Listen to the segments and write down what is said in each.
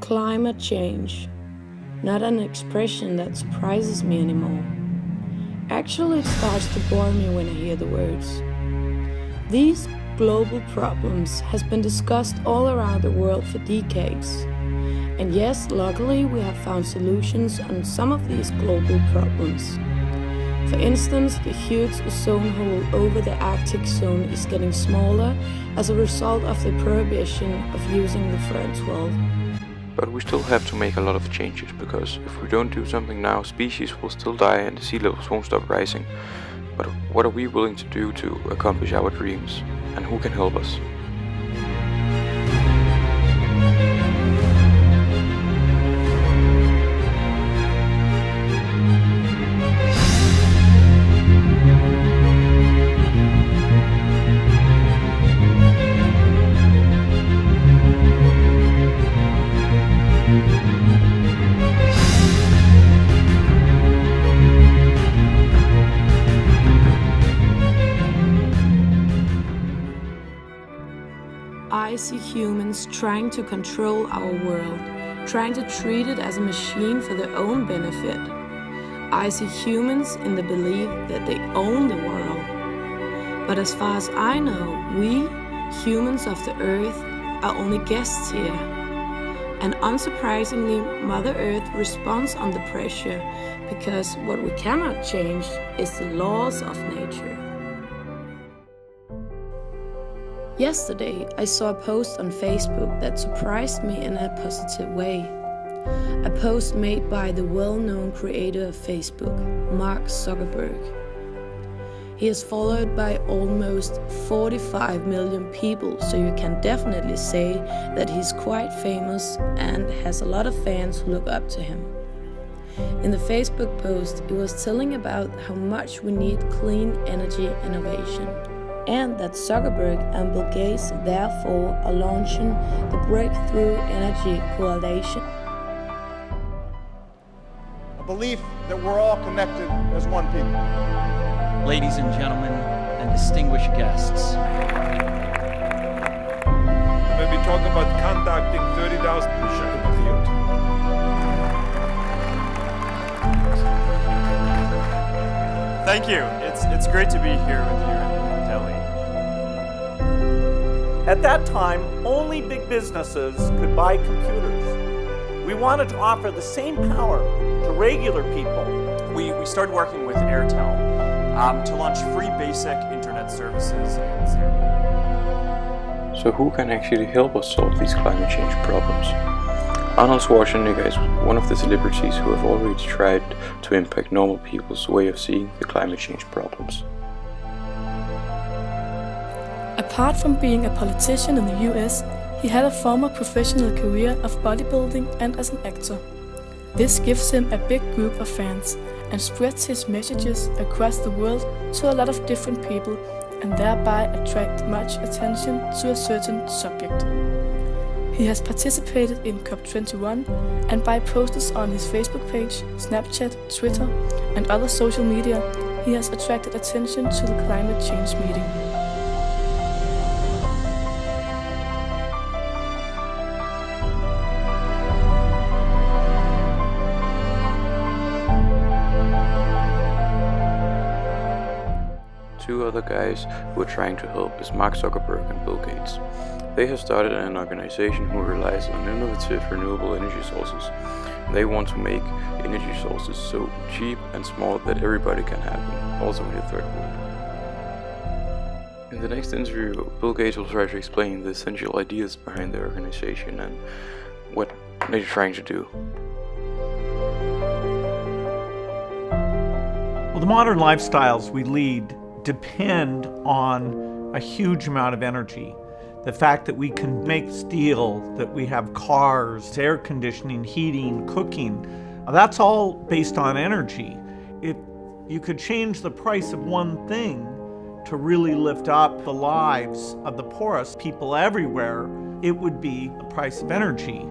Climate change. Not an expression that surprises me anymore. Actually, it starts to bore me when I hear the words. These global problems has been discussed all around the world for decades. And yes, luckily we have found solutions on some of these global problems. For instance, the huge ozone hole over the Arctic zone is getting smaller as a result of the prohibition of using the fur wall. But we still have to make a lot of changes, because if we don't do something now, species will still die and the sea levels won't stop rising. But what are we willing to do to accomplish our dreams? And who can help us? I see humans trying to control our world, trying to treat it as a machine for their own benefit. I see humans in the belief that they own the world. But as far as I know, we, humans of the Earth, are only guests here. And unsurprisingly, Mother Earth responds under pressure, because what we cannot change is the laws of nature. Yesterday, I saw a post on Facebook that surprised me in a positive way. A post made by the well-known creator of Facebook, Mark Zuckerberg. He is followed by almost 45 million people, so you can definitely say that he's quite famous and has a lot of fans who look up to him. In the Facebook post, he was telling about how much we need clean energy innovation, and that Zuckerberg and Bill Gates therefore are launching the Breakthrough Energy Coalition. A belief that we're all connected as one people. Ladies and gentlemen, and distinguished guests. When we talk about conducting 30,000 Thank you. It's great to be here with you in Delhi. At that time, only big businesses could buy computers. We wanted to offer the same power to regular people. We started working with Airtel to launch free basic internet services in Zambia. So who can actually help us solve these climate change problems? Arnold Schwarzenegger is one of the celebrities who have already tried to impact normal people's way of seeing the climate change problems. Apart from being a politician in the US, he had a former professional career of bodybuilding and as an actor. This gives him a big group of fans and spreads his messages across the world to a lot of different people, and thereby attract much attention to a certain subject. He has participated in COP21, and by posts on his Facebook page, Snapchat, Twitter and other social media, he has attracted attention to the climate change meeting. Two other guys who are trying to help is Mark Zuckerberg and Bill Gates. They have started an organization who relies on innovative renewable energy sources. They want to make energy sources so cheap and small that everybody can have them, also in the third world. In the next interview, Bill Gates will try to explain the essential ideas behind the organization and what they're trying to do. Well, the modern lifestyles we lead depend on a huge amount of energy. The fact that we can make steel, that we have cars, air conditioning, heating, cooking, that's all based on energy. If you could change the price of one thing to really lift up the lives of the poorest people everywhere, it would be the price of energy.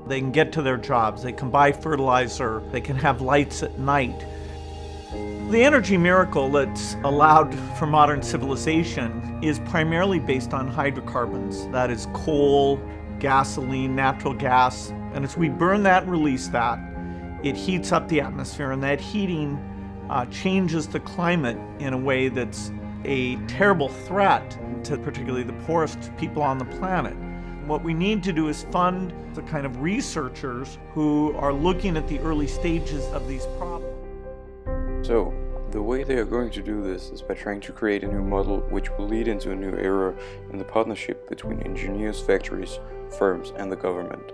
They can get to their jobs, they can buy fertilizer, they can have lights at night. The energy miracle that's allowed for modern civilization is primarily based on hydrocarbons. That is coal, gasoline, natural gas, and as we burn that and release that, it heats up the atmosphere, and that heating changes the climate in a way that's a terrible threat to particularly the poorest people on the planet. What we need to do is fund the kind of researchers who are looking at the early stages of these problems. So, the way they are going to do this is by trying to create a new model which will lead into a new era in the partnership between engineers, factories, firms and the government,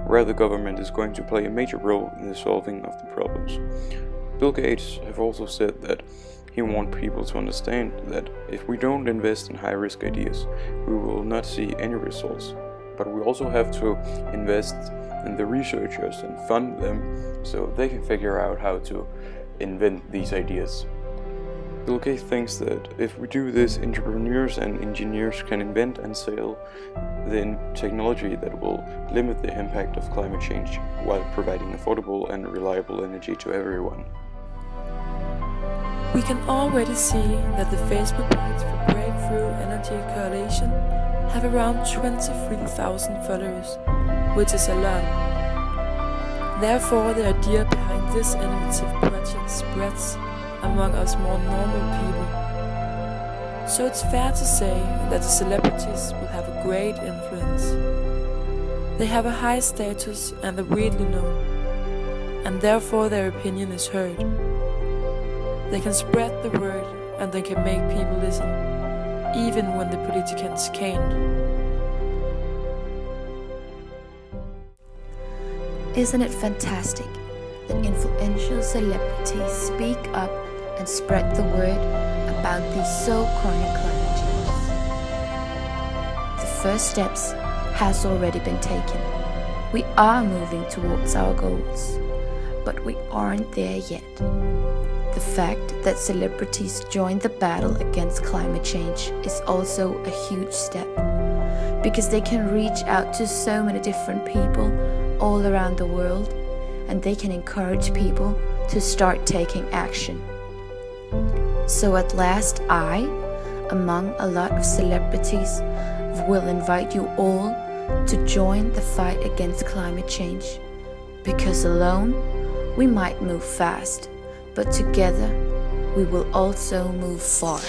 where the government is going to play a major role in the solving of the problems. Bill Gates have also said that he wants people to understand that if we don't invest in high-risk ideas, we will not see any results. But we also have to invest in the researchers and fund them so they can figure out how to invent these ideas. Bill Gates thinks that if we do this, entrepreneurs and engineers can invent and sell the technology that will limit the impact of climate change while providing affordable and reliable energy to everyone. We can already see that the Facebook page for Breakthrough Energy Coalition have around 23,000 followers, which is a lot. Therefore, the idea behind this innovative project spreads among us more normal people. So it's fair to say that the celebrities will have a great influence. They have a high status and are widely known, and therefore their opinion is heard. They can spread the word and they can make people listen, even when the politicians can't. Isn't it fantastic that influential celebrities speak up and spread the word about these so-called climate changes? The first steps has already been taken. We are moving towards our goals, but we aren't there yet. The fact that celebrities join the battle against climate change is also a huge step, because they can reach out to so many different people all around the world, and they can encourage people to start taking action. So at last I, among a lot of celebrities, will invite you all to join the fight against climate change, because alone we might move fast, but together we will also move far.